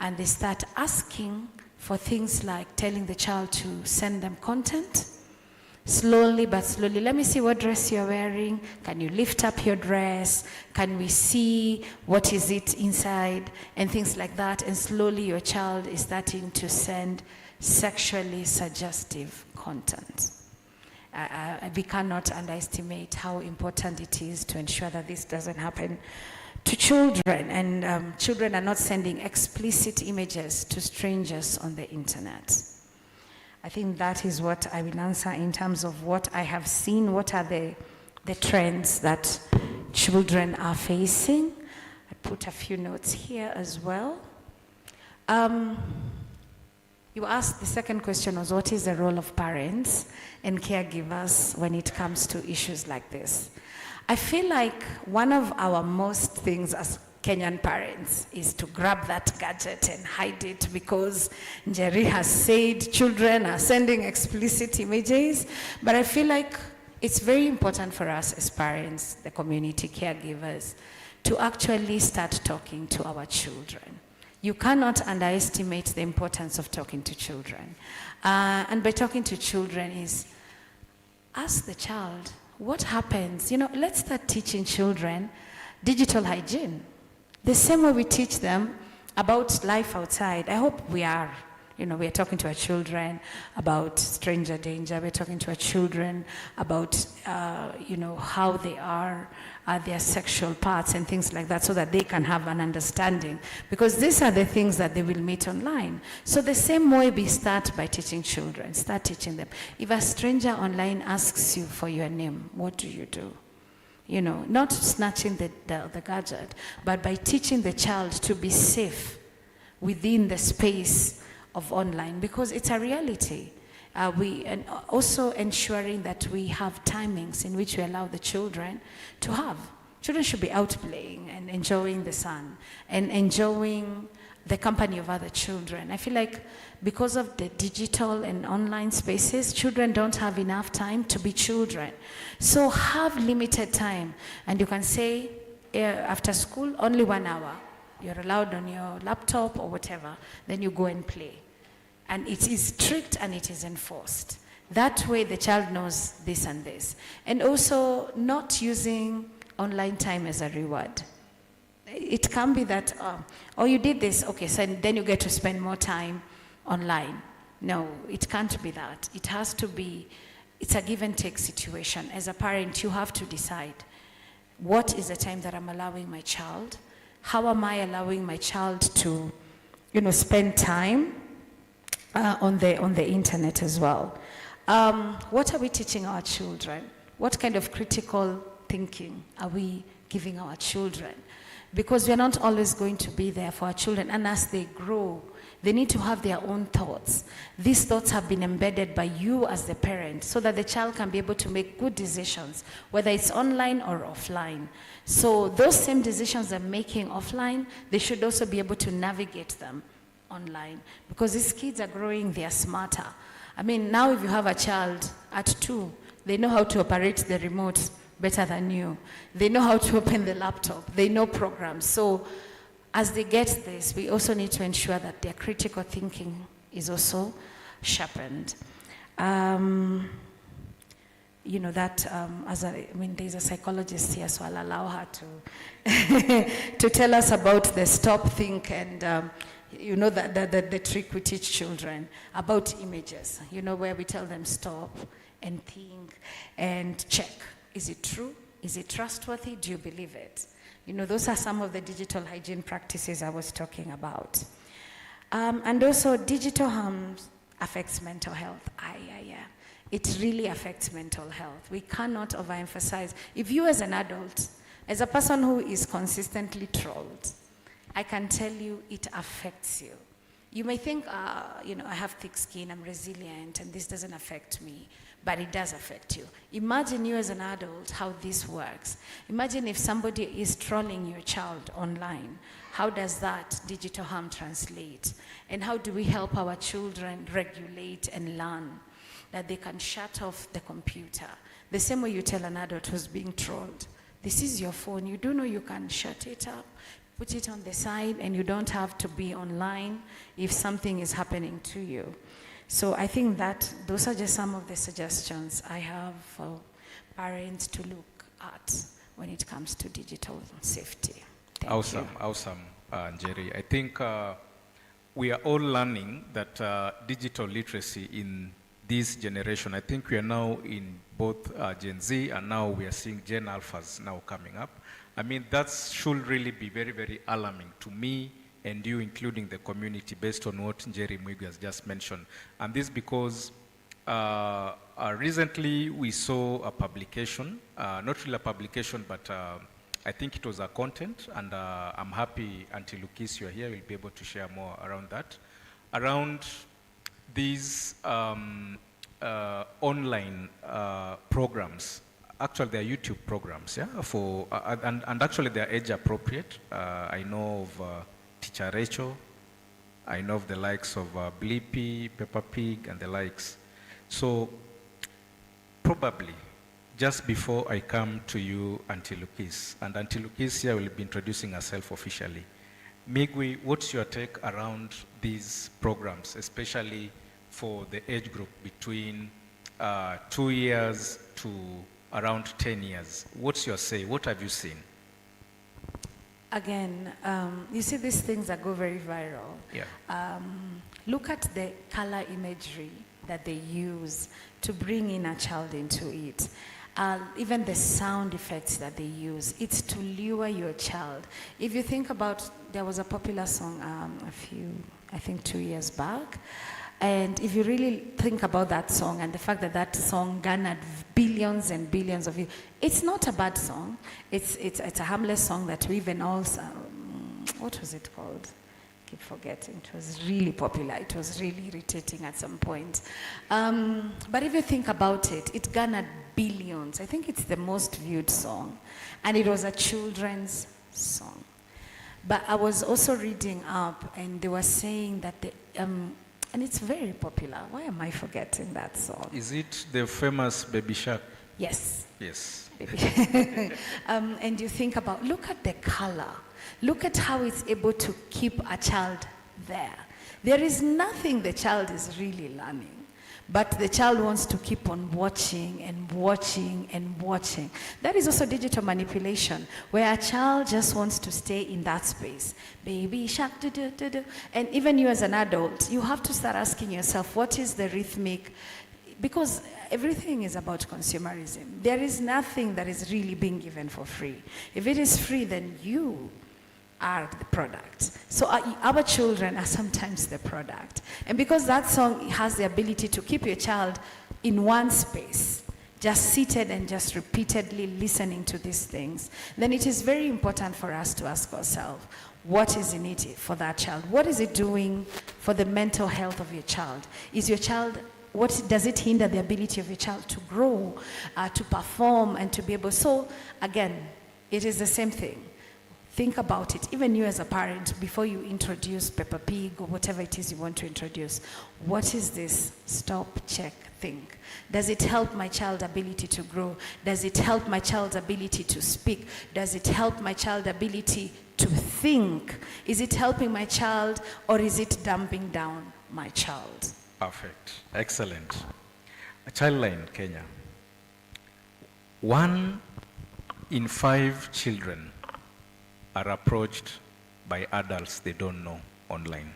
and they start asking for things like telling the child to send them content. Slowly but slowly, let me see what dress you're wearing. Can you lift up your dress? Can we see what is it inside? And things like that. And slowly your child is starting to send sexually suggestive content. We cannot underestimate how important it is to ensure that this doesn't happen to children. And children are not sending explicit images to strangers on the internet. I think that is what I will answer in terms of what I have seen. What are the trends that children are facing? I put a few notes here as well. You asked, the second question was, what is the role of parents and caregivers when it comes to issues like this? I feel like one of our most things as Kenyan parents is to grab that gadget and hide it, because Njeri has said children are sending explicit images. But I feel like it's very important for us as parents, the community caregivers, to actually start talking to our children. You cannot underestimate the importance of talking to children. And by talking to children is, ask the child, what happens? Let's start teaching children digital hygiene. The same way we teach them about life outside. I hope we are talking to our children about stranger danger. We're talking to our children about, how they are, their sexual parts and things like that, so that they can have an understanding. Because these are the things that they will meet online. So the same way we start by teaching children, start teaching them. If a stranger online asks you for your name, what do you do? Not snatching the gadget, but by teaching the child to be safe within the space of online, because it's a reality. And also ensuring that we have timings in which we allow the children to have. Children should be out playing and enjoying the sun and enjoying the company of other children. I feel like because of the digital and online spaces, children don't have enough time to be children. So have limited time. And you can say, after school, only 1 hour. You're allowed on your laptop or whatever. Then you go and play. And it is strict and it is enforced. That way the child knows this and this. And also not using online time as a reward. It can be that, oh, you did this, okay, so then you get to spend more time online. No, it can't be that. It has to be, it's a give and take situation. As a parent, you have to decide, what is the time that I'm allowing my child? How am I allowing my child to, spend time on the internet as well? What are we teaching our children? What kind of critical thinking are we giving our children? Because we're not always going to be there for our children. And as they grow, they need to have their own thoughts. These thoughts have been embedded by you as the parent, so that the child can be able to make good decisions, whether it's online or offline. So those same decisions they're making offline, they should also be able to navigate them online. Because these kids are growing, they are smarter. I mean, now if you have a child at 2, they know how to operate the remote better than you. They know how to open the laptop. They know programs. So as they get this, we also need to ensure that their critical thinking is also sharpened. There's a psychologist here, so I'll allow her to to tell us about the stop, think, and the trick we teach children about images, where we tell them stop and think and check. Is it true? Is it trustworthy? Do you believe it? Those are some of the digital hygiene practices I was talking about. And also, digital harm affects mental health. It really affects mental health. We cannot overemphasize. If you as an adult, as a person who is consistently trolled, I can tell you it affects you. You may think, I have thick skin, I'm resilient, and this doesn't affect me. But it does affect you. Imagine you as an adult, how this works. Imagine if somebody is trolling your child online. How does that digital harm translate? And how do we help our children regulate and learn that they can shut off the computer? The same way you tell an adult who's being trolled, this is your phone, you do know you can shut it up. put it on the side, and you don't have to be online if something is happening to you. So I think that those are just some of the suggestions I have for parents to look at when it comes to digital safety. Awesome, Njeri. I think we are all learning that digital literacy in this generation, I think we are now in both Gen Z, and now we are seeing Gen Alphas now coming up. I mean, that should really be very, very alarming to me and you, including the community, based on what Njeri Migwi has just mentioned. And this because recently we saw a publication, not really a publication, but I think it was a content, and I'm happy until Lukis, you're here, we'll be able to share more around that. Around these online programs, actually they're YouTube programs, yeah, for, and actually they're age appropriate. I know of Teacher Rachel, I know of the likes of Blippi, Peppa Pig, and the likes. So probably, just before I come to you, Auntie Lukis, and Auntie Lukis here will be introducing herself officially. Migwi, what's your take around these programs, especially for the age group between 2 years to around 10 years? What's your say? What have you seen? Again, you see these things that go very viral. Yeah. Look at the color imagery that they use to bring in a child into it. Even the sound effects that they use, it's to lure your child. If you think about, there was a popular song I think 2 years back, and if you really think about that song and the fact that that song garnered billions and billions of views, it's not a bad song. It's a harmless song that we even also, what was it called? Keep forgetting. It was really popular. It was really irritating at some point. But if you think about it, it garnered billions. I think it's the most viewed song. And it was a children's song. But I was also reading up, and they were saying that and it's very popular. Why am I forgetting that song? Is it the famous Baby Shark? Yes. Yes. And you think about, look at the color. Look at how it's able to keep a child there. There is nothing the child is really learning, but the child wants to keep on watching and watching and watching. That is also digital manipulation, where a child just wants to stay in that space. Baby shark, do, do, do, do. And even you as an adult, you have to start asking yourself, what is the rhythmic? Because everything is about consumerism. There is nothing that is really being given for free. If it is free, then you are the product. So our children are sometimes the product. And because that song has the ability to keep your child in one space, just seated and just repeatedly listening to these things, then it is very important for us to ask ourselves, what is in it for that child? What is it doing for the mental health of your child? Is your child, what does it hinder the ability of your child to grow, to perform, and to be able? So again, it is the same thing. Think about it, even you as a parent, before you introduce Peppa Pig or whatever it is you want to introduce. What is this stop, check, think? Does it help my child's ability to grow? Does it help my child's ability to speak? Does it help my child's ability to think? Is it helping my child, or is it dumping down my child? Perfect. Excellent. A childline, Kenya. 1 in 5 children are approached by adults they don't know online.